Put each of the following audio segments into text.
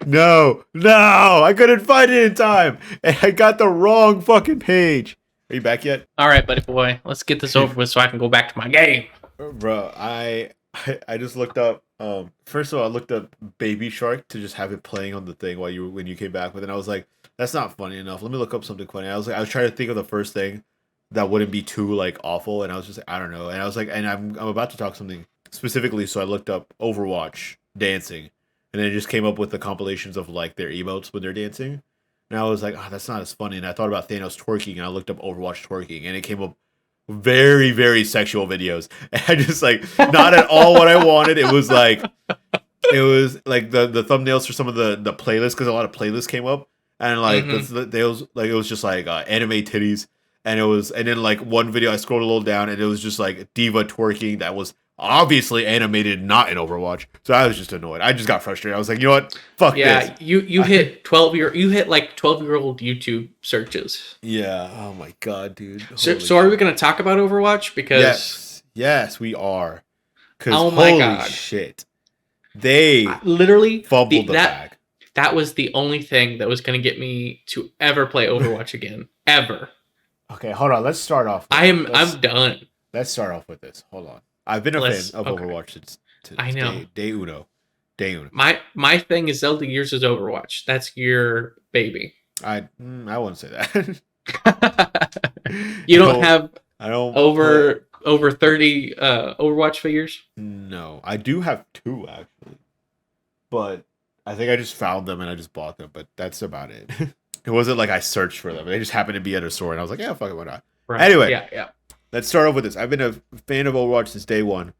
No, I couldn't find it in time, and I got the wrong fucking page. Are you back yet? All right, buddy boy. Let's get this over with so I can go back to my game. Bro, I just looked up. First of all, I looked up Baby Shark to just have it playing on the thing while when you came back, but then I was like, that's not funny enough. Let me look up something funny. I was trying to think of the first thing that wouldn't be too like awful, and I was just like, I don't know. And I was like, and I'm about to talk something specifically, so I looked up Overwatch dancing, and then it just came up with the compilations of like their emotes when they're dancing. And I was like, oh, that's not as funny. And I thought about Thanos twerking, and I looked up Overwatch twerking, and it came up very, very sexual videos. And I just like not at all what I wanted. It was like the thumbnails for some of the playlists, because a lot of playlists came up, and like they was like it was just like anime titties, and then like one video I scrolled a little down, and it was just like diva twerking that was obviously animated, not in Overwatch. So I was just annoyed. I just got frustrated. I was like, you know what? Fuck this. Yeah, you hit 12-year-old YouTube searches. Yeah. Oh my god, dude. So are we gonna talk about Overwatch? Because yes, we are. Oh my holy god, shit, they literally fumbled the bag. That was the only thing that was gonna get me to ever play Overwatch again, ever. Okay, hold on. Let's start off. I'm done. Let's start off with this. Hold on. I've been a fan of Overwatch since I know. Day uno. My thing is Zelda Gears is Overwatch. That's your baby. I wouldn't say that. You don't have I don't over 30 Overwatch figures? No, I do have 2 actually, but I think I just found them and I just bought them. But that's about it. It wasn't like I searched for them; they just happened to be at a store, and I was like, "Yeah, fuck it, why not?" Right. Anyway, yeah. Let's start off with this. I've been a fan of Overwatch since day one.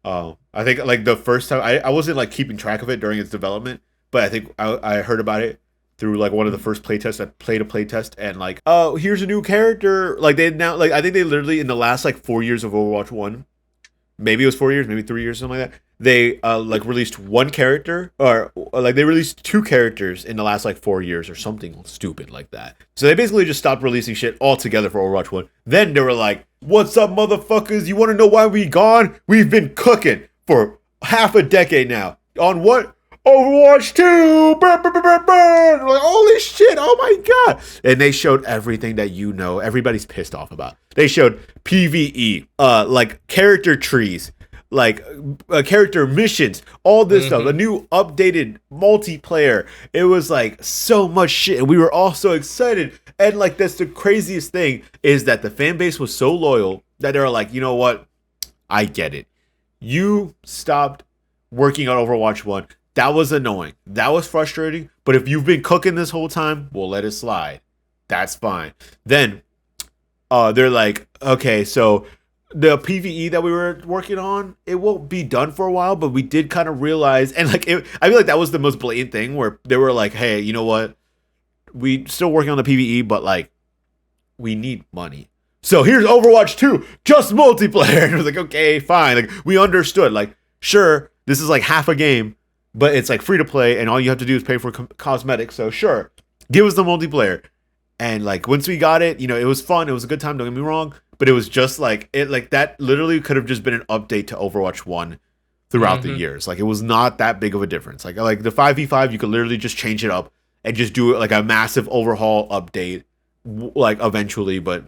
I think like the first time I wasn't like keeping track of it during its development, but I think I heard about it through like one of the first playtests. I played a playtest, and like, oh, here's a new character. Like they now like I think they literally in the last like 4 years of Overwatch 1, maybe it was 4 years, maybe 3 years, something like that. They like released one character, or like they released 2 characters in the last like 4 years or something stupid like that. So they basically just stopped releasing shit altogether for Overwatch 1. Then they were like, what's up, motherfuckers? You want to know why we gone? We've been cooking for half a decade now. On what? Overwatch 2! Burr, burr, burr, burr, burr. Like, holy shit, oh my god. And they showed everything that you know everybody's pissed off about. They showed PvE, like character trees, like character missions, all this stuff, a new updated multiplayer. It was like so much shit, and we were all so excited. And like that's the craziest thing, is that the fan base was so loyal that they were like, you know what, I get it, you stopped working on Overwatch 1. That was annoying, that was frustrating, but if you've been cooking this whole time, we'll let it slide. That's fine. Then they're like, okay, so the PvE that we were working on, it won't be done for a while, but we did kind of realize, and like I feel like that was the most blatant thing, where they were like, hey, you know what, we still working on the PvE, but like we need money, so here's Overwatch 2, just multiplayer. And it was like, okay, fine, like we understood, like sure, this is like half a game, but it's like free to play, and all you have to do is pay for cosmetics, so sure, give us the multiplayer. And like once we got it, you know, it was fun, it was a good time, don't get me wrong, but it was just like it, like that literally could have just been an update to Overwatch 1 throughout the years. Like it was not that big of a difference. Like the 5v5, you could literally just change it up and just do it like a massive overhaul update, like eventually. But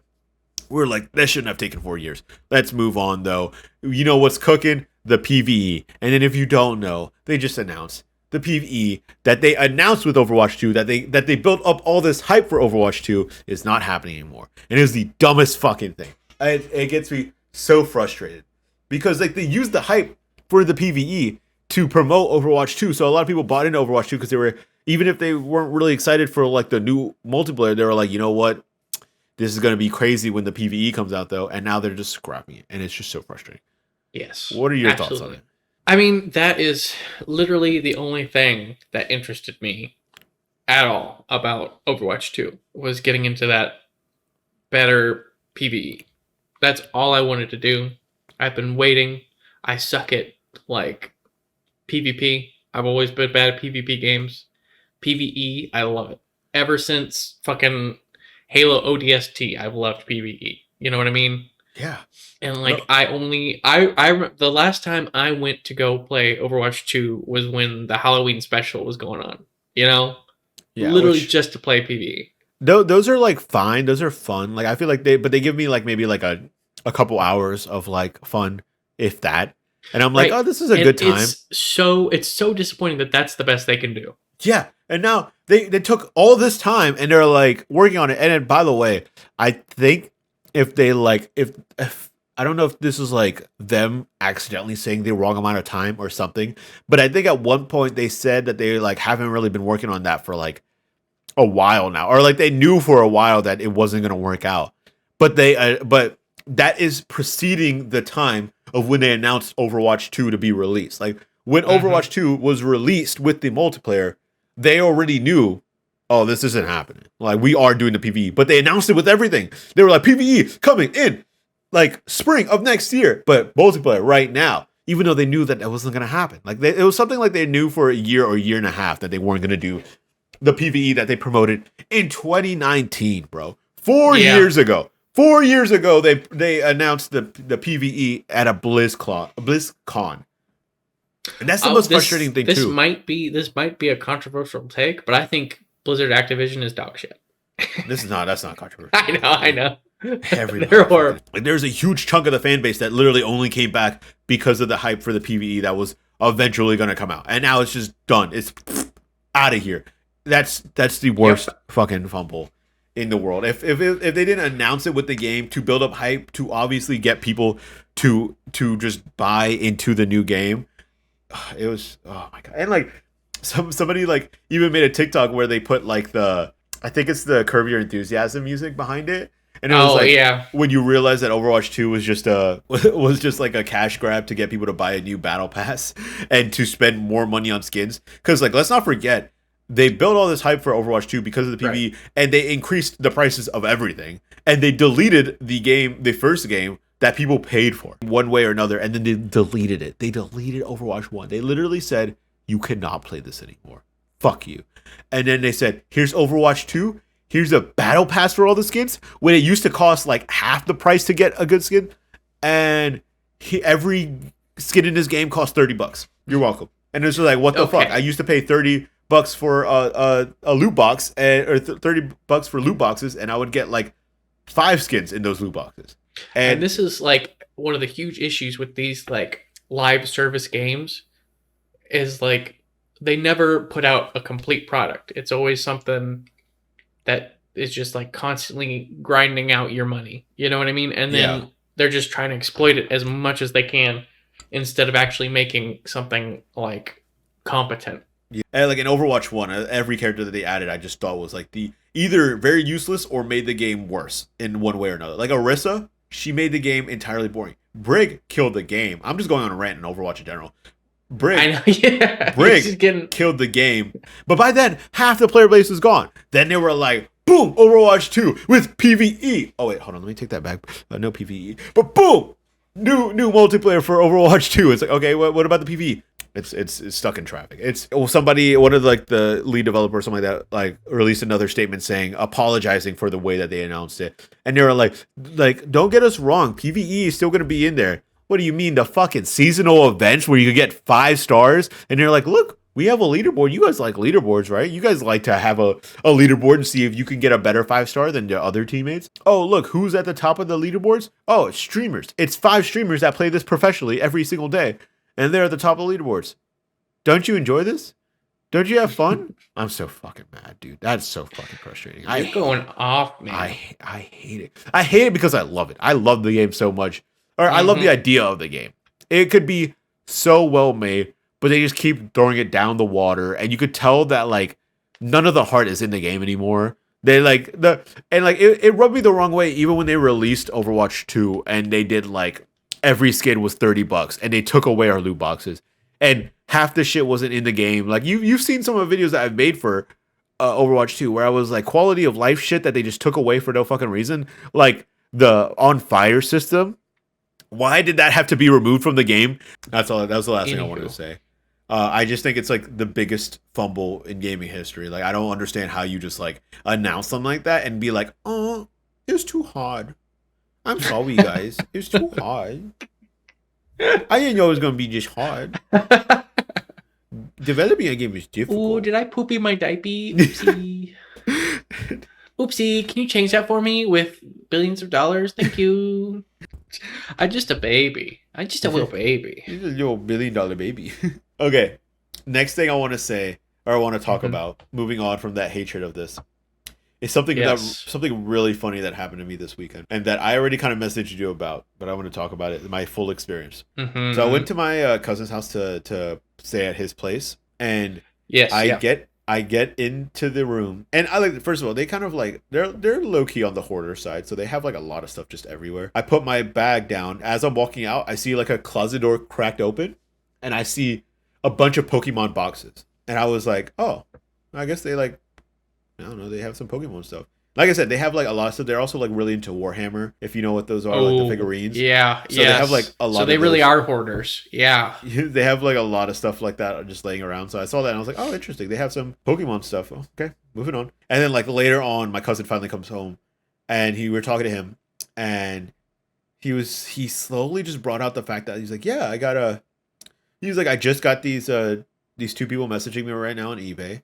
we're like, that shouldn't have taken 4 years. Let's move on though. You know what's cooking? The PvE. And then if you don't know, they just announced the PvE that they announced with Overwatch 2, that they built up all this hype for Overwatch 2, is not happening anymore. And it was the dumbest fucking thing. It gets me so frustrated, because like they used the hype for the PvE to promote Overwatch 2. So a lot of people bought into Overwatch 2 because they were, even if they weren't really excited for like the new multiplayer, they were like, you know what, this is going to be crazy when the PvE comes out though. And now they're just scrapping it, and it's just so frustrating. Yes. What are your thoughts on it? I mean, that is literally the only thing that interested me at all about Overwatch 2, was getting into that better PvE. That's all I wanted to do. I've been waiting. I suck at like PvP. I've always been bad at PvP games. PvE, I love it. Ever since fucking Halo ODST, I've loved PvE. You know what I mean? Yeah. And like the last time I went to go play Overwatch 2 was when the Halloween special was going on. You know, Yeah, literally which just to play PvE. those are like fine. Those are fun. Like I feel like they give me like maybe like a couple hours of like fun, if that. And I'm like, Right. oh, this is a And good time. it's so disappointing that that's the best they can do. Yeah. And now they took all this time and they're like working on it. And then by the way, I think if they like if I don't know if this is like them accidentally saying the wrong amount of time or something, but I think at one point they said that they like haven't really been working on that for like a while now, or like they knew for a while that it wasn't going to work out. But that is preceding the time of when they announced Overwatch 2 to be released. Like when Hmm. Overwatch 2 was released with the multiplayer, they already knew, oh, this isn't happening. Like we are doing the PvE, but they announced it with everything. They were like PvE coming in like spring of next year, but multiplayer right now. Even though they knew that wasn't going to happen, like it was something like they knew for a year or year and a half that they weren't going to do the PVE that they promoted in 2019, bro. Four Yeah. years ago. 4 years ago, they announced the PVE at a BlizzCon, and that's the Oh, most frustrating thing too. this might be a controversial take, but I think Blizzard Activision is dog shit. That's not controversial I at know, all, I dude. know. Everybody They're fucking horrible. like. There's a huge chunk of the fan base that literally only came back because of the hype for the PVE that was eventually going to come out, and now it's just done. It's out of here. That's the worst Yep. fucking fumble in the world. If they didn't announce it with the game to build up hype to obviously get people to just buy into the new game, it was, oh my god. And like somebody like even made a TikTok where they put like the, I think it's the Curb Your Enthusiasm music behind it, and it was Oh like yeah. when you realize that Overwatch 2 was just a was just like a cash grab to get people to buy a new battle pass and to spend more money on skins. Because like let's not forget, they built all this hype for Overwatch 2 because of the Right. PvE, and they increased the prices of everything, and they deleted the first game that people paid for one way or another, and then they deleted it. They deleted Overwatch 1. They literally said, you cannot play this anymore. Fuck you. And then they said, here's Overwatch 2. Here's a battle pass for all the skins. When it used to cost like half the price to get a good skin. And every skin in this game costs $30. You're welcome. And it's just like, what the fuck? I Okay. used to pay $30 for a loot box, or $30 for loot boxes, and I would get like 5 skins in those loot boxes. And And this is like one of the huge issues with these like live service games is like they never put out a complete product. It's always something that is just like constantly grinding out your money. You know what I mean? And yeah, then they're just trying to exploit it as much as they can instead of actually making something like competent. yeah. And like in Overwatch 1, every character that they added, I just thought was like the either very useless or made the game worse in one way or another. Like Orisa, she made the game entirely boring. Brig killed the game. I'm just going on a rant in Overwatch in general. I Brig know, yeah. He's Brig just getting killed the game. But by then, half the player base was gone. Then they were like, boom, Overwatch 2 with PvE. Oh wait, hold on, let me take that back. No PvE. But boom! New multiplayer for Overwatch 2. It's like, okay, what about the PvE? It's stuck in traffic. It's somebody, one of like the lead developer or something like that, like released another statement saying, apologizing for the way that they announced it. And they were like, don't get us wrong, PvE is still gonna be in there. What do you mean, the fucking seasonal events where you could get 5 stars? And they're like, look, we have a leaderboard. You guys like leaderboards, right? You guys like to have a leaderboard and see if you can get a better 5 star than your other teammates. Oh, look, who's at the top of the leaderboards? Oh, it's streamers. It's 5 streamers that play this professionally every single day, and they're at the top of the leaderboards. Don't you enjoy this? Don't you have fun? I'm so fucking mad, dude. That's so fucking frustrating. you're going off, I man. I hate it. I hate it because I love it. I love the game so much, or I love the Mm-hmm. idea of the game. It could be so well made, but they just keep throwing it down the water, and you could tell that like none of the heart is in the game anymore. They like the and like it rubbed me the wrong way even when they released Overwatch 2 and they did like every skin was $30 and they took away our loot boxes and half the shit wasn't in the game. Like you've seen some of the videos that I've made for Overwatch 2 where I was like quality of life shit that they just took away for no fucking reason. Like the on fire system. Why did that have to be removed from the game? That's all. That was the last thing I wanted to Anywho, say. I just think it's like the biggest fumble in gaming history. Like I don't understand how you just like announce something like that and be like, "Oh, it was too hard. I'm sorry, guys. It was too hard. I didn't know it was gonna be just hard." developing a game is Ooh, difficult. did I poopy my diaper? Oopsie. Oopsie, can you change that for me with billions of dollars? Thank you. I'm just a baby. I'm just a little baby. He's a little $1 billion baby. Okay. Next thing I want to say, or I want to talk about, moving on from that hatred of this, is something really funny that happened to me this weekend, and that I already kind of messaged you about, but I want to talk about it, my full experience. So I went to my cousin's house to stay at his place, and I get into the room, and I like, first of all, they kind of like they're low key on the hoarder side, so they have like a lot of stuff just everywhere. I put my bag down. As I'm walking out, I see like a closet door cracked open, and I see a bunch of Pokemon boxes, and I was like, oh, I guess they like, I don't know, they have some Pokemon stuff. Like I said, they have like a lot of stuff. They're also like really into Warhammer, if you know what those are, like the figurines. Yeah, so they have like a lot. So they really are hoarders. Yeah, they have like a lot of stuff like that just laying around. So I saw that and I was like, oh, interesting. They have some Pokemon stuff. Oh, okay, moving on. And then like later on, my cousin finally comes home, and we were talking to him, and he slowly just brought out the fact that he's like, yeah, he was like, I just got these two people messaging me right now on eBay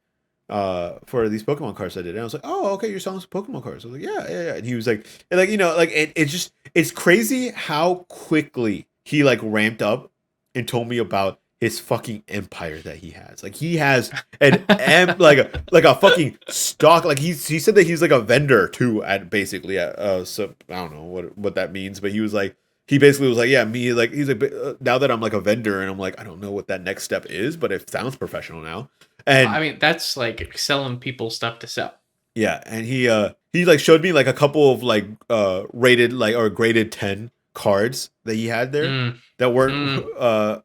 for these Pokemon cards I did. And I was like, oh, okay, you're selling some Pokemon cards. I was like, yeah. And he was like, it's crazy how quickly he like ramped up and told me about his fucking empire that he has. Like he has like a fucking stock. Like he said that he's like a vendor too so I don't know what that means, but he basically was like, yeah, me, like, he's like, now that I'm like a vendor, and I'm like, I don't know what that next step is, but it sounds professional now. And I mean, that's like selling people stuff to sell. Yeah, and he like showed me like a couple of like rated like or graded 10 cards that he had there that weren't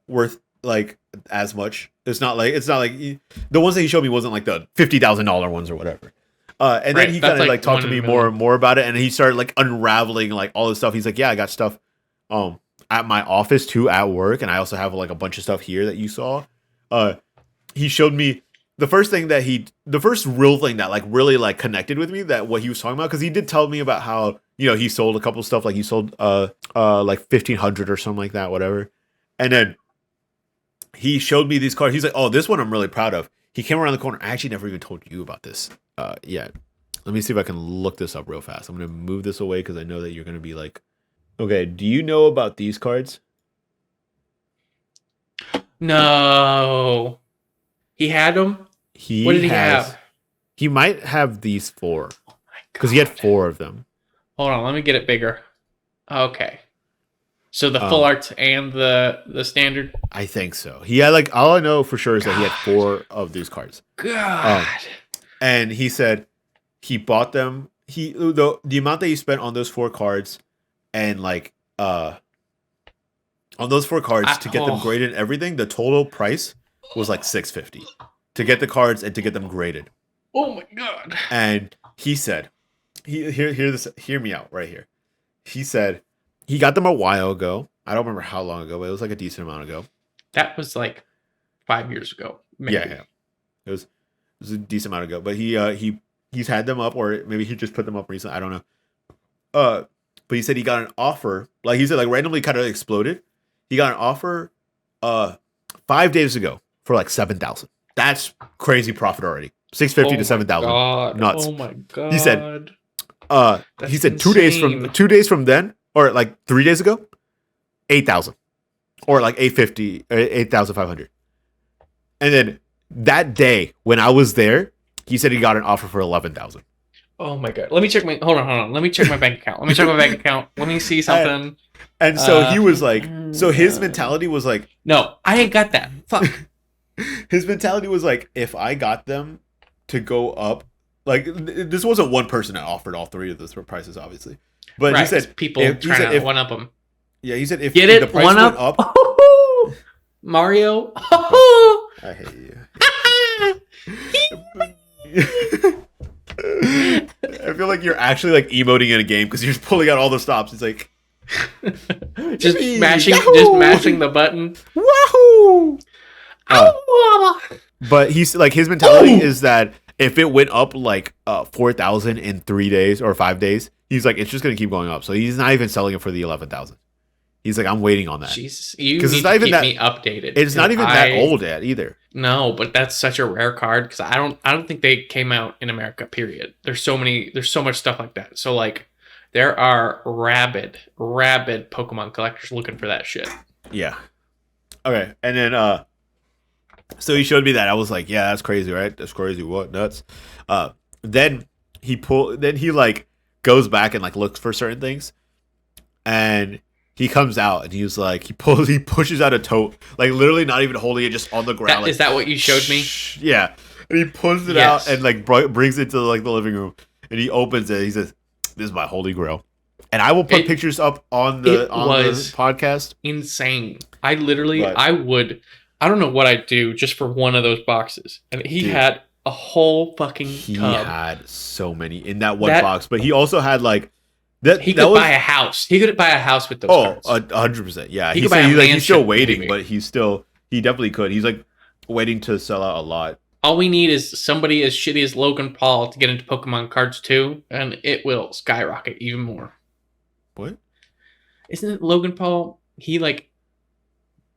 worth like as much. It's not like the ones that he showed me wasn't like the $50,000 ones or whatever. And then he kind of like talked to me more and more about it, and he started like unraveling like all this stuff. He's like, yeah, I got stuff at my office too at work, and I also have like a bunch of stuff here that you saw. He showed me the first real thing that like really like connected with me, that what he was talking about, because he did tell me about how, you know, he sold a couple stuff, like he sold like 1,500 or something like that, whatever. And then he showed me these cards. He's like, oh, this one I'm really proud of. He came around the corner. I actually never even told you about this yet. Let me see if I can look this up real fast. I'm gonna move this away because I know that you're gonna be like, okay, do you know about these cards? No. He had them? What did he have? He might have these 4. Because he had 4 of them. Hold on, let me get it bigger. Okay. So the full art and the standard? I think so. He had like, all I know for sure is that he had 4 of these cards. God. And he said he bought them. The amount that he spent on those 4 cards, and like on those 4 cards to get them graded and everything, the total price was like $650 to get the cards and to get them graded. Oh my God. And he said, hear me out right here. He said he got them a while ago. I don't remember how long ago, but it was like a decent amount ago. That was like 5 years ago. Maybe. Yeah. It was a decent amount ago. But he's had them up, or maybe he just put them up recently. I don't know. But he said he got an offer. Like he said, like randomly kind of exploded. He got an offer 5 days ago for like 7,000. That's crazy profit already. 650 to 7,000. Nuts. Oh my God. He said insane. 2 days from then, or like 3 days ago, 8,000. Or like 850, 8,500. And then that day when I was there, he said he got an offer for 11,000. Oh my God. Let me check hold on. Let me check my bank account. Let me see something. And so he was like, so his mentality was like, no, I ain't got that. Fuck. His mentality was like, if I got them to go up, like this wasn't one person that offered all 3 of those prices, obviously. But right, he said people trying to one up them. Yeah, he said if get it, the price went up. Mario. I hate you. I feel like you're actually like emoting in a game because you're just pulling out all the stops. It's like just mashing the button. Wahoo! But he's like, his mentality is that if it went up like 4,000 in 3 days or 5 days, he's like, it's just gonna keep going up. So he's not even selling it for the 11,000. He's like, I'm waiting on that Jesus, you because need it's not to even keep that. me updated. It's not 'Cause even that old yet either. No, but that's such a rare card because I don't think they came out in America. Period. There's so much stuff like that. So like, there are rabid Pokemon collectors looking for that shit. Yeah. Okay, and then so he showed me that. I was like, yeah, that's crazy, right? That's crazy. What nuts? Then he like goes back and like looks for certain things, and he comes out and he was like, he pushes out a tote, like literally not even holding it, just on the ground. Like, Is that what you showed me? Yeah, and he pulls it out and like brings it to like the living room, and he opens it. He says, "This is my holy grail," and I will put pictures up on the podcast. Insane. I don't know what I'd do just for one of those boxes. And he had a whole fucking tub. He had so many in that one box, but he also had like that. He could buy a house. He could buy a house with those cards. 100%. Yeah, he could buy a mansion, he's still waiting, but he definitely could. He's like waiting to sell out a lot. All we need is somebody as shitty as Logan Paul to get into Pokemon cards too, and it will skyrocket even more. What? Isn't it Logan Paul? He like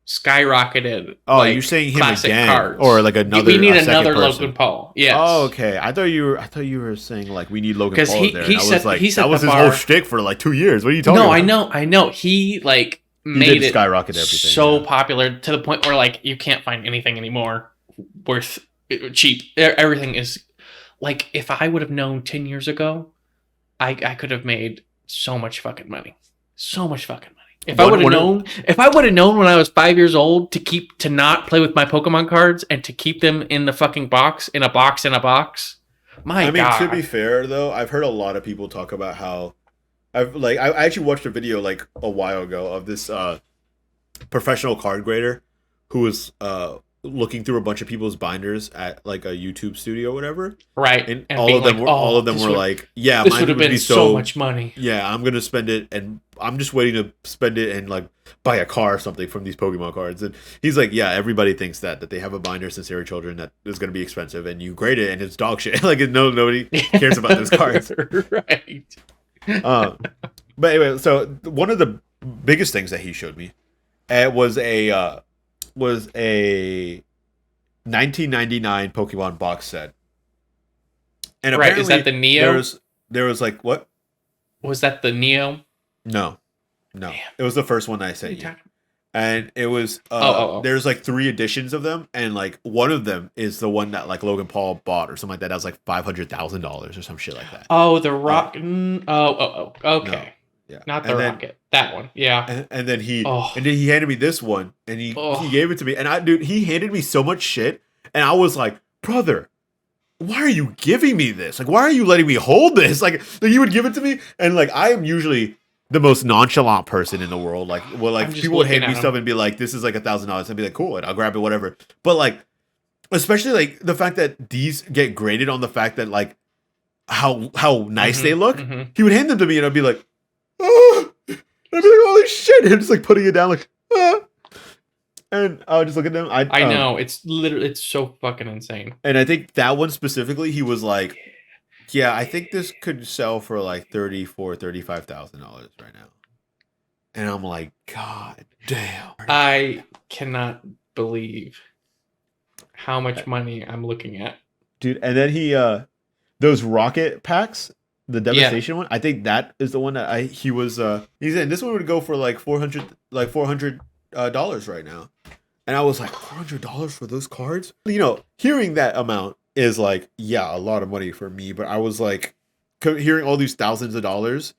skyrocketed. Oh, like, you're saying him again, cards. or like another? We need another person. Logan Paul. Yes. Oh, okay. I thought you were saying like we need Logan Paul there. He said, like, he said that was his whole shtick for like 2 years. What are you talking about? I know. He like made it skyrocket everything. So popular to the point where like you can't find anything anymore worth cheap. Everything is like, if I would have known 10 years ago, I could have made so much fucking money. So much fucking money. If I would have known when I was 5 years old to not play with my Pokemon cards and to keep them in the fucking box, in a box. I mean, to be fair though, I've heard a lot of people talk about how I actually watched a video like a while ago of this professional card grader who was looking through a bunch of people's binders at like a YouTube studio or whatever. Right. And all of them were like, yeah, this would have been so much money. Yeah, I'm gonna spend it, and I'm just waiting to spend it and like buy a car or something from these Pokemon cards. And he's like, yeah, everybody thinks that they have a binder since they were children that is gonna be expensive, and you grade it and it's dog shit. Like nobody cares about those cards. Right. But anyway, so one of the biggest things that he showed me was a 1999 Pokemon box set. And apparently, is that the Neo? There was like, what? Was that the Neo? No. Damn. It was the first one I sent you. And it was there's like 3 editions of them, and like one of them is the one that like Logan Paul bought or something like that. That was like $500,000 or some shit like that. Oh, the rock. Okay. No. Yeah. Not the rocket. That one. Yeah. And then he handed me this one, and he gave it to me. And he handed me so much shit, and I was like, brother, why are you giving me this? Like, why are you letting me hold this? Like you would give it to me, and like I am usually the most nonchalant person in the world. Like, well, like people would hand me stuff and be like, this is like $1,000. I'd be like, cool, and I'll grab it, whatever. But like, especially like the fact that these get graded on the fact that like how nice they look. Mm-hmm. He would hand them to me, and I'd be like, oh, I'd be like, holy shit! And I'm just like putting it down, like, ah. And I would just look at them. I know, it's so fucking insane. And I think that one specifically, he was like, yeah, I think this could sell for like $35,000 right now. And I'm like, God damn. I cannot believe how much money I'm looking at. Dude, and then he those rocket packs, the Devastation one, I think that is the one that he said this one would go for like $400 right now. And I was like, $400 for those cards? You know, hearing that amount is like, yeah, a lot of money for me. But I was like, hearing all these thousands of dollars,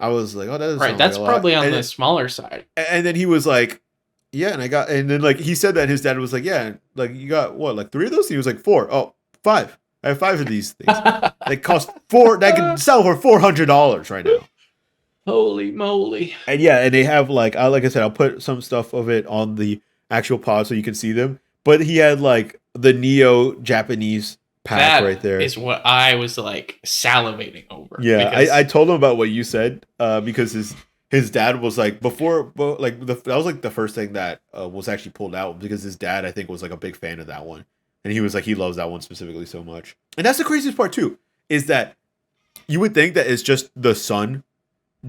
I was like, oh, that doesn't sound that's like probably on the smaller side. And then he was like, yeah, and then like he said that his dad was like, yeah, like you got what, like 3 of those? He was like, 4. Oh, 5. I have 5 of these things. They cost that can sell for $400 right now. Holy moly! And yeah, and they have like I said, I'll put some stuff of it on the actual pod so you can see them. But he had like the Neo Japanese pack right there. Is what I was like salivating over. Yeah, I told him about what you said because his dad was like that was like the first thing that was actually pulled out because his dad I think was like a big fan of that one, and he was like he loves that one specifically so much. And that's the craziest part too, is that you would think that it's just the son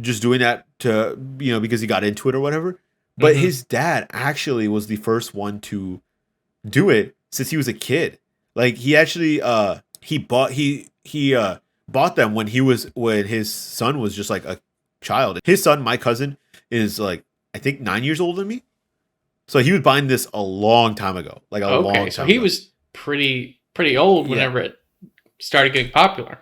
just doing that to, you know, because he got into it or whatever. But Mm-hmm. his dad actually was the first one to do it since he was a kid. Like he actually he bought them when his son was just like a child. His son, my cousin, is like I think 9 years older than me. So he was buying this a long time ago, like a Okay, long so time he ago. was pretty old Yeah. whenever it started getting popular.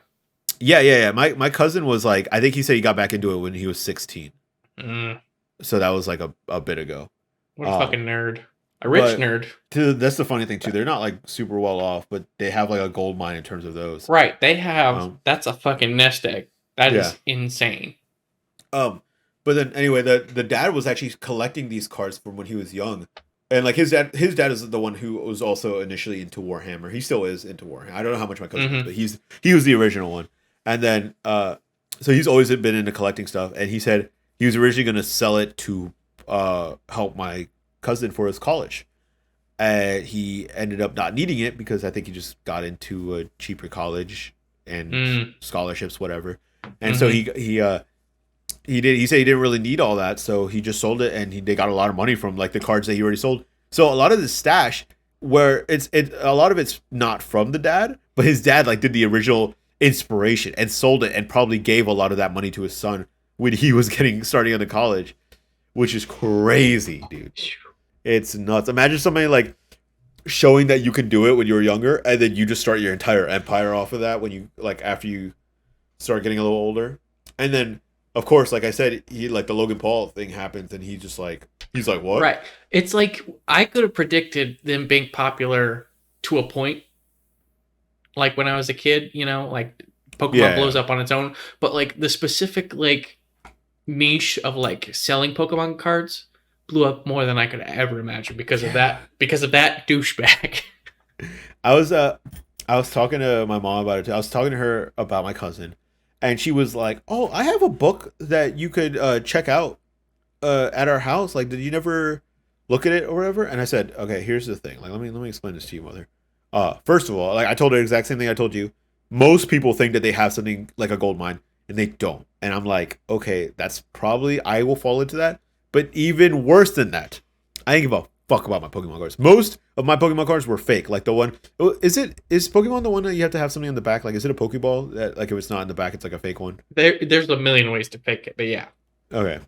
Yeah. My cousin was like, I think he said he got back into it when he was 16. Mm, So that was like a bit ago. what a Um, fucking nerd, a rich but nerd. that's the funny thing too. They're not like super well off, but they have like a gold mine in terms of those. Right? They have Um, that's a fucking nest egg. That yeah. is insane. Um, but then anyway, the dad was actually collecting these cards from when he was young, and like his dad is the one who was also initially into Warhammer. He still is into Warhammer. I don't know how much my cousin is, Mm-hmm. but he was the original one. And then so he's always been into collecting stuff, and he said he was originally going to sell it to help my cousin for his college. And he ended up not needing it because I think he just got into a cheaper college and Mm, scholarships, whatever. And so mm-hmm. he said he didn't really need all that, so he just sold it, and they got a lot of money from like the cards that he already sold. So a lot of the stash, where a lot of it's not from the dad, but his dad like did the original inspiration and sold it, and probably gave a lot of that money to his son when he was getting starting into college, which is crazy, dude. It's nuts. Imagine somebody like showing that you can do it when you were younger, and then you just start your entire empire off of that when you like after you start getting a little older. And then of course, like I said, he like the Logan Paul thing happens, and he's like, what? Right. It's like I could have predicted them being popular to a point, like when I was a kid. Like Pokemon Yeah, blows up on its own, but like the specific like niche of like selling Pokemon cards blew up more than I could ever imagine because of yeah. that douchebag. I was I was talking to my mom about it too. I was talking to her about my cousin, and she was like, "Oh, I have a book that you could check out at our house. Like, did you never look at it or whatever?" And I said, "Okay, here's the thing. Like, let me explain this to you, mother. First of all, like I told her the exact same thing I told you. Most people think that they have something like a gold mine, and they don't. And I'm like, okay, that's probably I will fall into that. But even worse than that, I didn't give a fuck about my Pokemon cards. Most of my Pokemon cards were fake. Like the one, is Pokemon the one that you have to have something on the back? Like, is it a Pokeball that like if it's not in the back, it's like a fake one? There's a million ways to fake it, but yeah. Okay,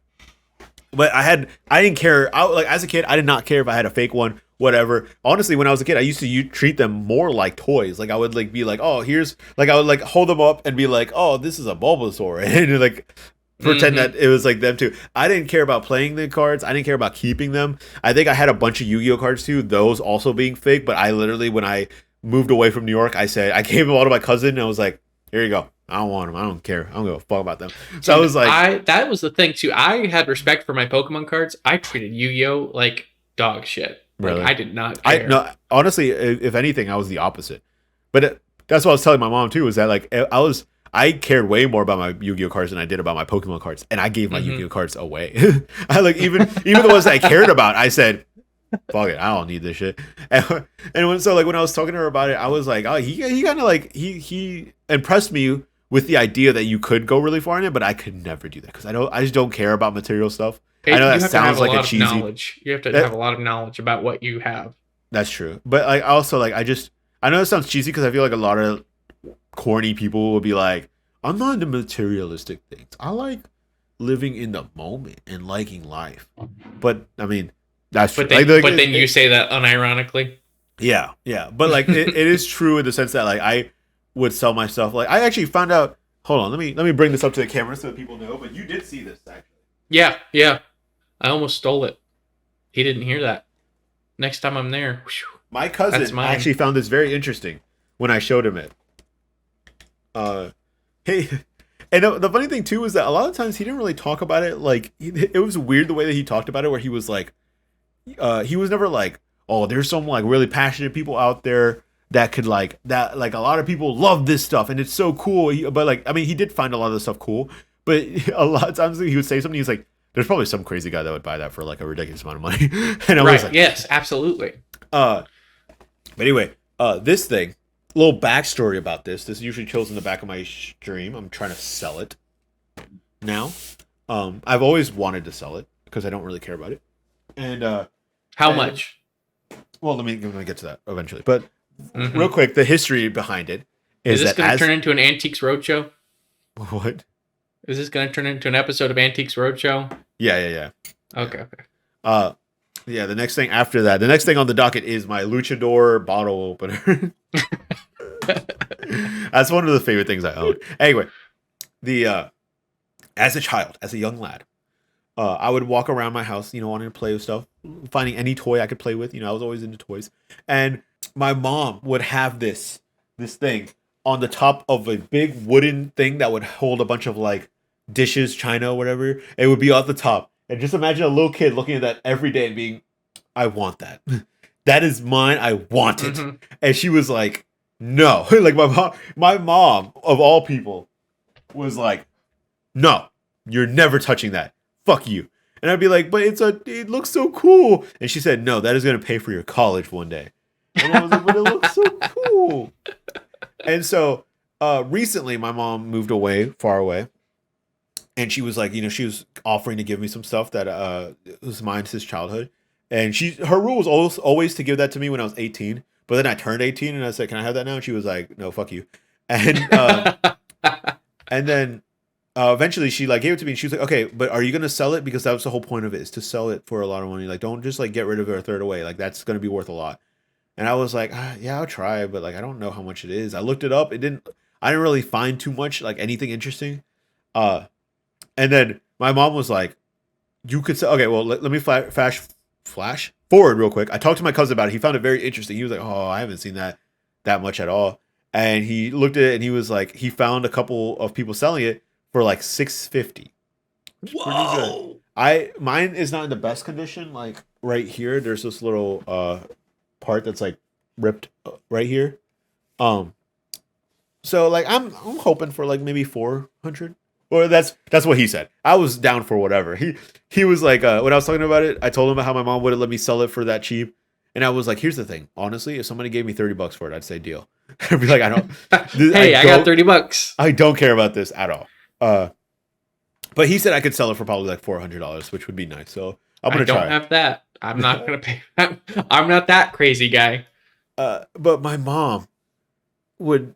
but I didn't care. Like as a kid, I did not care if I had a fake one, whatever. Honestly, when I was a kid, I used to treat them more like toys. Like I would like be like, oh, here's like I would like hold them up and be like, oh, this is a Bulbasaur, and like pretend Mm-hmm. that it was like them too. I didn't care about playing the cards. I didn't care about keeping them. I think I had a bunch of Yu-Gi-Oh cards too, those also being fake. But I literally, when I moved away from New York, I said I gave them all to my cousin, and I was like, here you go. I don't want them. I don't care. I don't give a fuck about them. So I Dude, was like, that was the thing too. I had respect for my Pokemon cards. I treated Yu-Gi-Oh like dog shit. Like really? I did not I care. no, honestly, if anything, I was the opposite. But that's what I was telling my mom too. Is that like I cared way more about my Yu-Gi-Oh cards than I did about my Pokemon cards, and I gave my Mm-hmm. Yu-Gi-Oh cards away. I like even the ones that I cared about, I said, "Fuck it, I don't need this shit." And when I was talking to her about it, I was like, "Oh, he kind of like he impressed me with the idea that you could go really far in it, but I could never do that because I just don't care about material stuff." I know You that have to have sounds a like a lot of cheesy. knowledge. You have to have That a lot of knowledge about what you have. That's true. But like also like I know it sounds cheesy because I feel like a lot of corny people will be like, I'm not into materialistic things. I like living in the moment and liking life. But I mean, that's true. But then you say that unironically. yeah. But like it is true in the sense that like I would sell myself. Like I actually found out. Hold on, let me bring this up to the camera so that people know. But you did see this actually. Yeah, yeah. I almost stole it. He didn't hear that. Next time I'm there, whew, My that's cousin mine. actually found this very interesting when I showed him it. Uh, hey, and the funny thing too is that a lot of times he didn't really talk about it. Like it was weird the way that he talked about it, where he was like, he was never like, oh, there's some like really passionate people out there that could like that like a lot of people love this stuff and it's so cool. But like, I mean, he did find a lot of the stuff cool, but a lot of times he would say something. He's like, there's probably some crazy guy that would buy that for like a ridiculous amount of money, and I was Right. like, Yes, absolutely. uh, but anyway, this thing, little backstory about this. This usually chills in the back of my stream. I'm trying to sell it now. I've always wanted to sell it because I don't really care about it. And How and, much? well, let me get to that eventually. But real Mm-hmm. quick, the history behind it Is is this that going to as turn into an Antiques Roadshow? what? Is this going to turn into an episode of Antiques Roadshow? Yeah. Okay, okay. Uh, yeah. The next thing after that, the next thing on the docket is my luchador bottle opener. That's one of the favorite things I own. Anyway, the as a child, as a young lad, I would walk around my house, wanting to play with stuff, finding any toy I could play with. I was always into toys, and my mom would have this thing on the top of a big wooden thing that would hold a bunch of like dishes, china, or whatever. It would be off the top, and just imagine a little kid looking at that every day and being, "I want that. That is mine. I want it." Mm-hmm. And she was like, "No." Like my mom of all people was like, "No, you're never touching that. Fuck you." And I'd be like, "But it looks so cool." And she said, "No, that is going to pay for your college one day." And I was like, "But it looks so cool." And so recently my mom moved away, far away. And she was like, she was offering to give me some stuff that was mine since childhood. And her rule was always to give that to me when I was 18. But then I turned 18 and I said, "Can I have that now?" And she was like, "No, fuck you." And and then eventually she like gave it to me and she was like, "Okay, but are you gonna sell it? Because that was the whole point of it, is to sell it for a lot of money. Like, don't just like get rid of it or throw it away. Like, that's gonna be worth a lot." And I was like, "Yeah, I'll try, but like I don't know how much it is." I looked it up. I didn't really find too much, like anything interesting. Uh and then my mom was like, "You could say, okay, well, let me flash forward real quick." I talked to my cousin about it. He found it very interesting. He was like, "Oh, I haven't seen that much at all." And he looked at it and he was like, he found a couple of people selling it for like 650, which is pretty good. Whoa! Mine is not in the best condition. Like right here, there's this little part that's like ripped right here. Um, so like I'm hoping for like maybe 400. Or that's what he said. I was down for whatever. He was like, when I was talking about it, I told him about how my mom wouldn't let me sell it for that cheap. And I was like, "Here's the thing. Honestly, if somebody gave me $30 for it, I'd say deal." I'd be like, Hey, I got $30. I don't care about this at all. But he said I could sell it for probably like $400, which would be nice. So I'm I gonna don't try. have that. I'm not gonna pay. I'm not that crazy guy. But my mom would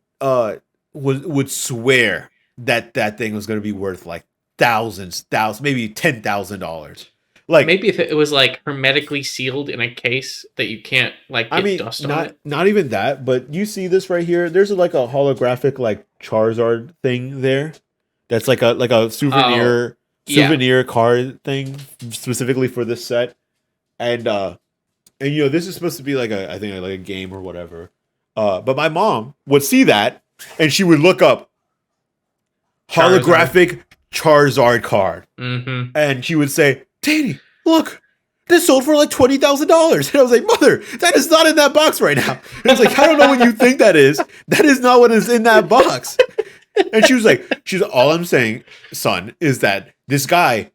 would swear that thing was gonna be worth like thousands, maybe $10,000. Like, Maybe if it was like hermetically sealed in a case that you can't like I get mean, dust on it. not even that, but you see this right here. There's like a holographic like Charizard thing there. That's like a Oh, yeah. souvenir card thing specifically for this set. And this is supposed to be like I think like a game or whatever. But my mom would see that and she would look up Charizard. holographic Charizard card. Mm-hmm. And she would say, "Danny, look, this sold for like $20,000." And I was like, "Mother, that is not in that box right now." And I was like, "I don't know what you think that is. That is not what is in that box." And she was like, "All I'm saying, son, is that this guy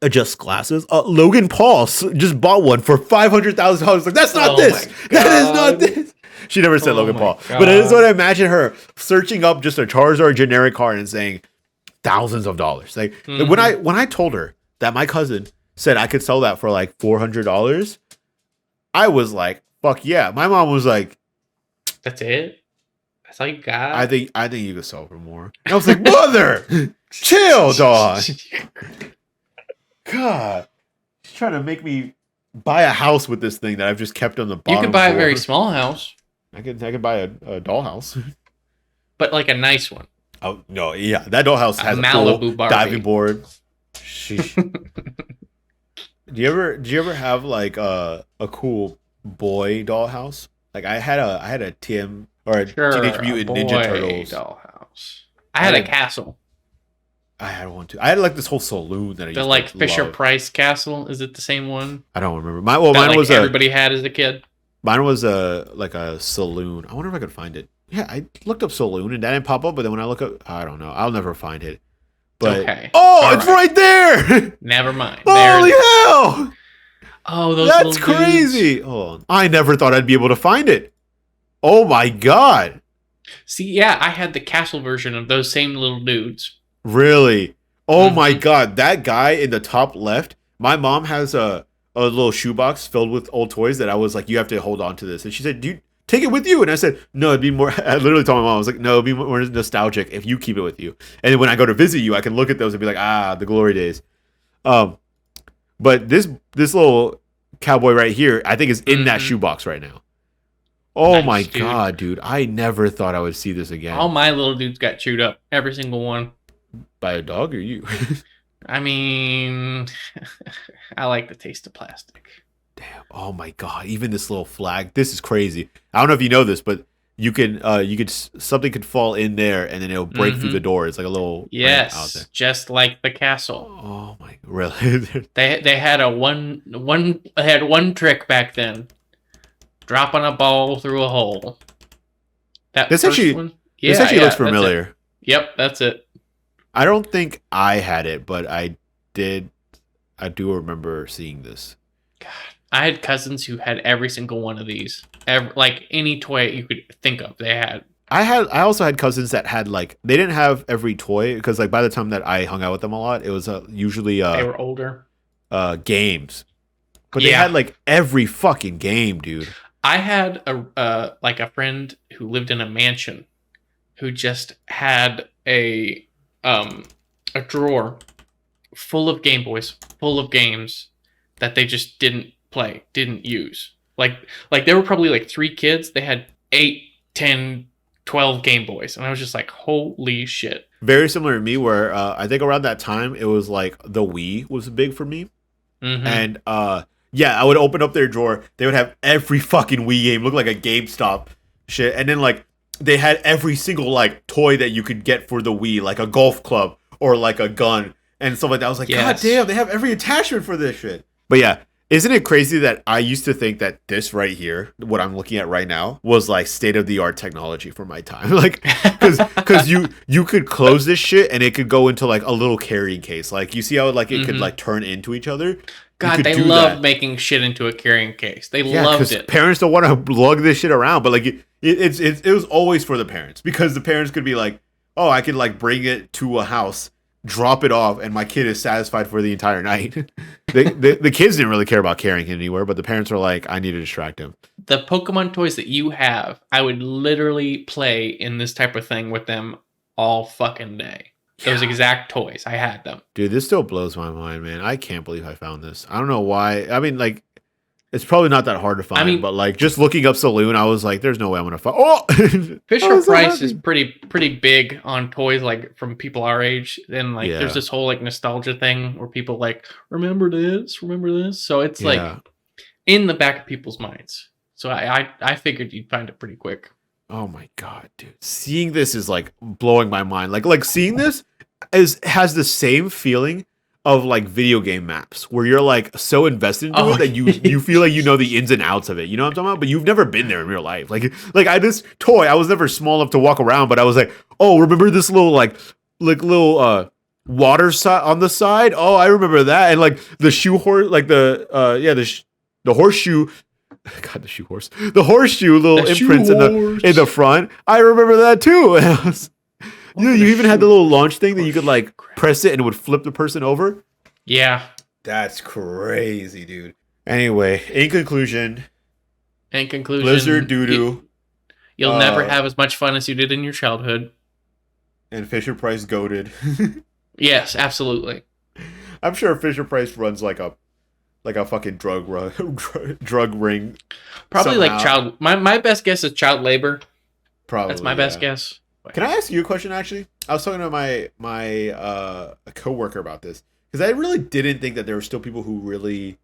adjusts glasses. Logan Paul just bought one for $500,000. Like, that's not this. That is not this." She never said Logan Paul. God. But it is what I imagine her searching up just a Charizard generic card and saying thousands of dollars. Like, when I told her that my cousin said I could sell that for like $400, I was like, "Fuck yeah." My mom was like, That's it. That's all you got. I think you could sell for more. And I was like, "Mother, chill, dog." God, she's trying to make me buy a house with this thing that I've just kept on the bottom. You could buy floor. a very small house, I could buy a dollhouse. but like a nice one. Oh no, yeah, that dollhouse has a Malibu pool, Barbie. diving board. Sheesh. Do you ever have like a cool boy dollhouse? Like I had a TM or a Teenage Mutant Ninja Turtles dollhouse. I had a castle. I had one too. I had like this whole saloon that I used The like to Fisher love. Price castle. Is it the same one? I don't remember. That, Mine like, was everybody had as a kid. Mine was like a saloon. I wonder if I could find it. Yeah, I looked up saloon and that didn't pop up. But then when I look up, I don't know. I'll never find it. But Okay. it's right there. Never mind. Holy hell! Oh, those That's crazy. Oh, I never thought I'd be able to find it. Oh my god! See, yeah, I had the castle version of those same little dudes. Really? Oh my god! That guy in the top left. My mom has a a little shoebox filled with old toys that I was like, you have to hold on to this. And she said, dude, take it with you. And I said, no, it'd be more. I literally told my mom, I was like, no, it'd be more nostalgic if you keep it with you. And then when I go to visit you, I can look at those and be like, the glory days. But this little cowboy right here, I think is in that shoebox right now. Oh Nice, my dude. God, dude. I never thought I would see this again. All my little dudes got chewed up. Every single one. By a dog or you? I mean, I like the taste of plastic. Damn. Oh my God. Even this little flag. This is crazy. I don't know if you know this, but you can something could fall in there and then it'll break through the door. It's like a little ramp out there. Yes, just like the castle. Oh my, really? They had one trick back then. Dropping a ball through a hole. This actually looks familiar. That's yep, that's it. I don't think I had it, but I do remember seeing this. God, I had cousins who had every single one of these. Like any toy you could think of, they had. I also had cousins that had like they didn't have every toy because like by the time that I hung out with them a lot, it was usually they were older. Games, but they had like every fucking game, dude. I had a friend who lived in a mansion, who just had a drawer full of Game Boys, full of games that they just didn't play, didn't use. Like there were probably like 3 kids. They had 8, 10, 12 Game Boys. And I was just like, holy shit. Very similar to me where I think around that time, it was like the Wii was big for me. Mm-hmm. And yeah, I would open up their drawer. They would have every fucking Wii game, look like a GameStop shit. And then like they had every single like toy that you could get for the Wii, like a golf club or like a gun and stuff like that. I was like, God damn, they have every attachment for this shit. But yeah, isn't it crazy that I used to think that this right here, what I'm looking at right now, was like state of the art technology for my time? Like, because you could close this shit and it could go into like a little carrying case. Like you see how like it could like turn into each other. God, they love making shit into a carrying case. They loved it. Parents don't want to lug this shit around, but like it was always for the parents because the parents could be like, oh, I could like bring it to a house, drop it off, and my kid is satisfied for the entire night. The kids didn't really care about carrying him anywhere, but the parents were like, I need to distract him. The Pokemon toys that you have, I would literally play in this type of thing with them all fucking day. Those exact toys. I had them. Dude, this still blows my mind, man. I can't believe I found this. I don't know why. I mean, like, it's probably not that hard to find, but like just looking up Saloon, I was like, there's no way I'm going to find. Oh! Fisher Price is pretty big on toys, like from people our age. And like there's this whole like nostalgia thing where people like, remember this? So it's like in the back of people's minds. So I figured you'd find it pretty quick. Oh my God, dude. Seeing this is like blowing my mind. Like seeing this has the same feeling of like video game maps where you're like so invested into it that you feel like you know the ins and outs of it. You know what I'm talking about? But you've never been there in real life. Like I this toy, I was never small enough to walk around, but I was like, oh, remember this little little water on the side? Oh, I remember that. And like the shoe horse, like the horseshoe. God, the shoe horse. The horseshoe little imprints in the front. I remember that too. And I was, you even had the little launch thing that you could like press it and it would flip the person over. Yeah. That's crazy, dude. Anyway, in conclusion, Blizzard doo-doo. You'll never have as much fun as you did in your childhood. And Fisher Price goated. Yes, absolutely. I'm sure Fisher Price runs like a fucking drug ring. Probably somehow. Like child. My best guess is child labor. Probably that's my best guess. Can I ask you a question? Actually, I was talking to my coworker about this because I really didn't think that there were still people who really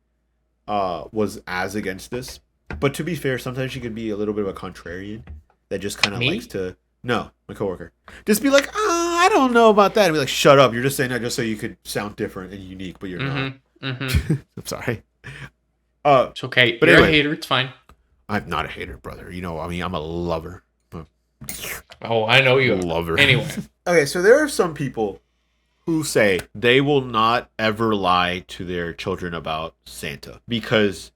was as against this. But to be fair, sometimes she could be a little bit of a contrarian that just kind of likes to. No, my coworker. Just be like, I don't know about that. And be like, shut up. You're just saying that just so you could sound different and unique, but you're not. Mm-hmm. I'm sorry. It's okay. But you're anyway, a hater. It's fine. I'm not a hater, brother. You know, I mean, I'm a lover. Oh, I know you. Lover. Anyway. Okay, so there are some people who say they will not ever lie to their children about Santa because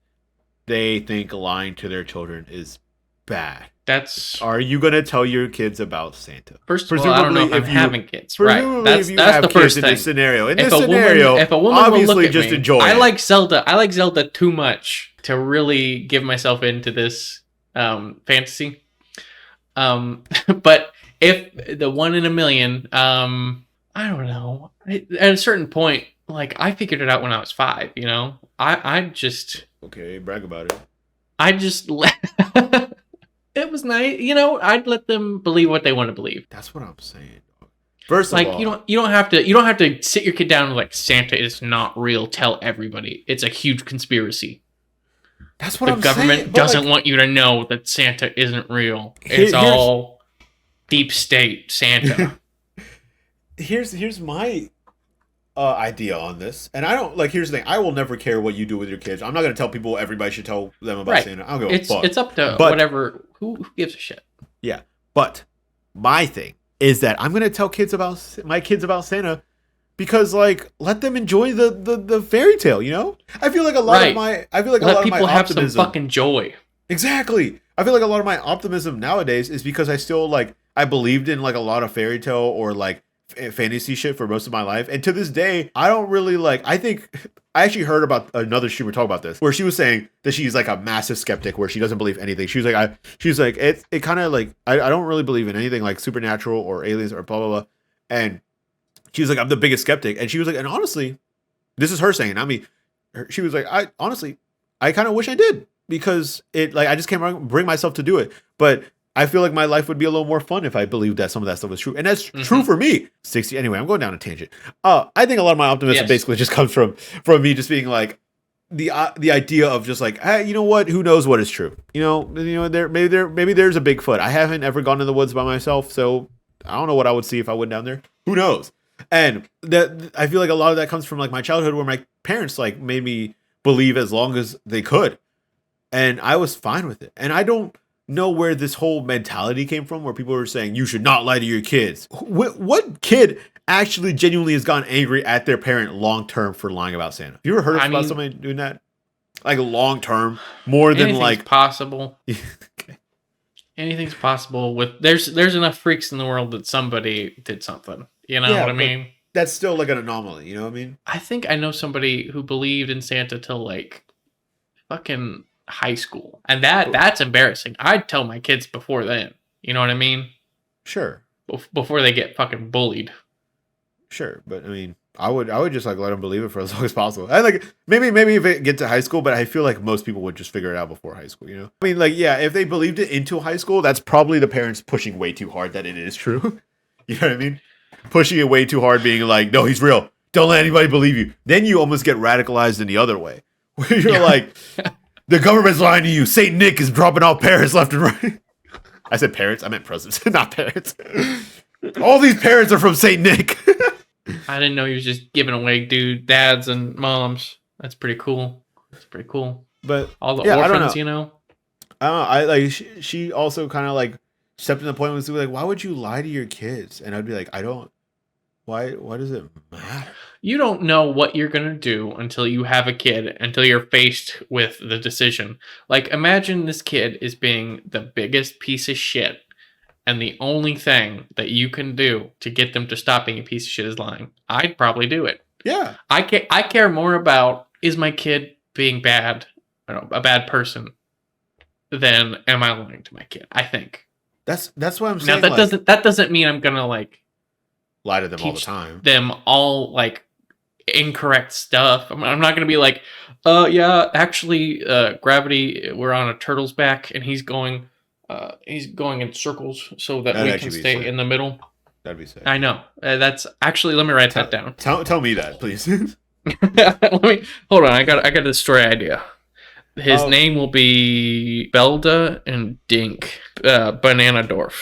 they think lying to their children is bad. That's Are you gonna tell your kids about Santa? first of all, I don't know if I'm having kids. Right. If you That's have the kids first in thing. this scenario, If a woman will look obviously at just me, enjoy I it. like Zelda. I like Zelda too much to really give myself into this fantasy. But if the one in a million, I don't know. At a certain point, like I figured it out when I was 5. You know, I just Okay, brag about it. I just let. It was nice, you know. I'd let them believe what they want to believe. That's what I'm saying. First of Like all, you don't have to sit your kid down and like Santa is not real. Tell everybody it's a huge conspiracy. that's what The I'm saying. government But doesn't like, want you to know that Santa isn't real. It's here's all deep state Santa. here's my idea on this, and I don't like. Here's the thing: I will never care what you do with your kids. I'm not gonna tell people everybody should tell them about Right. Santa. I don't give a fuck. It's up to But whatever. Who gives a shit? yeah, but my thing is that I'm gonna tell my kids about Santa because like let them enjoy the fairy tale. You know, I feel like a lot of Right. my I feel like a Let lot of my people have some optimism. fucking joy. Exactly. I feel like a lot of my optimism nowadays is because I still like I believed in like a lot of fairy tale or like fantasy shit for most of my life, and to this day, I don't really like. I think I actually heard about another streamer talk about this, where she was saying that she's like a massive skeptic, where she doesn't believe anything. She was like, she's like, it kind of like I don't really believe in anything like supernatural or aliens or blah blah blah, and she was like, I'm the biggest skeptic, and she was like, and honestly, this is her saying, not me. She was like, I honestly, I kind of wish I did because it like I just can't bring myself to do it, but I feel like my life would be a little more fun if I believed that some of that stuff was true, and that's true for me. 60. Anyway, I'm going down a tangent. I think a lot of my optimism basically just comes from me just being like the idea of just like, hey, you know what? Who knows what is true? You know, maybe there's a Bigfoot. I haven't ever gone in the woods by myself, so I don't know what I would see if I went down there. Who knows? And that I feel like a lot of that comes from like my childhood, where my parents like made me believe as long as they could, and I was fine with it. And I don't know where this whole mentality came from, where people were saying you should not lie to your kids. What kid actually genuinely has gotten angry at their parent long term for lying about Santa? Have you ever heard about somebody doing that? Like long term, more than like possible. Okay. Anything's possible with there's enough freaks in the world that somebody did something. You know what I mean? That's still like an anomaly. You know what I mean? I think I know somebody who believed in Santa till like fucking high school, and that's embarrassing. I'd tell my kids before then. You know what I mean? Sure. Before they get fucking bullied. Sure, but I mean, I would just like let them believe it for as long as possible. I like maybe if it gets to high school, but I feel like most people would just figure it out before high school. You know? I mean, like yeah, if they believed it into high school, that's probably the parents pushing way too hard that it is true. You know what I mean? Pushing it way too hard, being like, no, he's real. Don't let anybody believe you. Then you almost get radicalized in the other way, where you're like, the government's lying to you. Saint Nick is dropping off parents left and right. I said parents. I meant presidents, not parents. All these parents are from Saint Nick. I didn't know he was just giving away dads and moms. That's pretty cool. But all the orphans, you know. I don't know. I like she also kind of like stepped in the point was like, why would you lie to your kids? And I'd be like, I don't. Why does it matter? You don't know what you're going to do until you have a kid, until you're faced with the decision. Like, imagine this kid is being the biggest piece of shit, and the only thing that you can do to get them to stop being a piece of shit is lying. I'd probably do it. Yeah. I care more about, is my kid being bad, a bad person, than am I lying to my kid, I think. That's what I'm saying. Now, that doesn't mean I'm going to, like, lie to them all the time. Them all like incorrect stuff. I'm not gonna be like, yeah, actually, gravity. We're on a turtle's back, and he's going in circles so that we can stay in the middle. That'd be sick. I know. That's actually. Let me write that down. Tell me that, please. Let me hold on. I got this story idea. His name will be Belda and Dink, Banana Dwarf.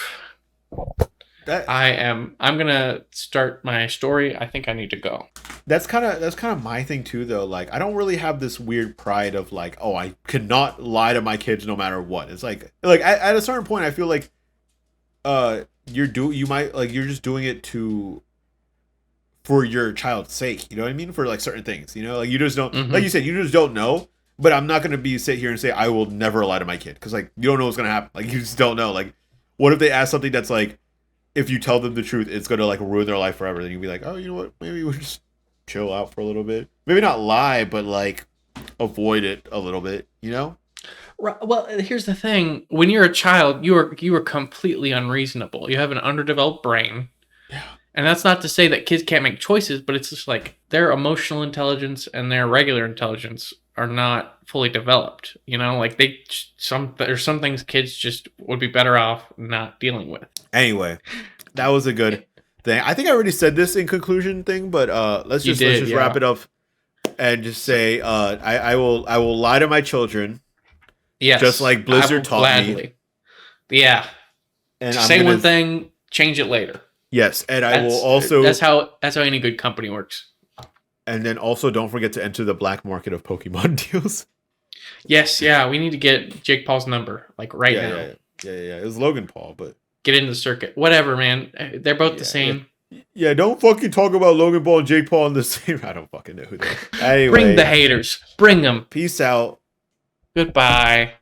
I'm gonna start my story. I think I need to go. That's kind of my thing too, though. Like, I don't really have this weird pride of like, oh, I cannot lie to my kids no matter what. It's like at a certain point, I feel like, you're just doing it for your child's sake. You know what I mean? For like certain things, you know, like you just don't, like you said, you just don't know. But I'm not gonna be sit here and say I will never lie to my kid because like you don't know what's gonna happen. Like you just don't know. Like what if they ask something that's like if you tell them the truth, it's gonna like ruin their life forever. Then you'll be like, oh, you know what? Maybe we'll just chill out for a little bit. Maybe not lie, but like avoid it a little bit. You know? Well, here's the thing: when you're a child, you are completely unreasonable. You have an underdeveloped brain, Yeah. and that's not to say that kids can't make choices, but it's just like their emotional intelligence and their regular intelligence are not fully developed. You know, like there's some things kids just would be better off not dealing with. Anyway, that was a good thing. I think I already said this in conclusion thing, but let's just wrap it up and just say I will lie to my children. Yes, Just like Blizzard taught me. Yeah. And Say one thing, change it later. Yes, and I will also. That's how any good company works. And then also don't forget to enter the black market of Pokemon deals. Yes, yeah, we need to get Jake Paul's number like right now. Yeah. It was Logan Paul, but get into the circuit. Whatever, man. They're both the same. Yeah, don't fucking talk about Logan Paul and Jake Paul in the same. I don't fucking know who they are. Anyway, bring the haters. Bring them. Peace out. Goodbye.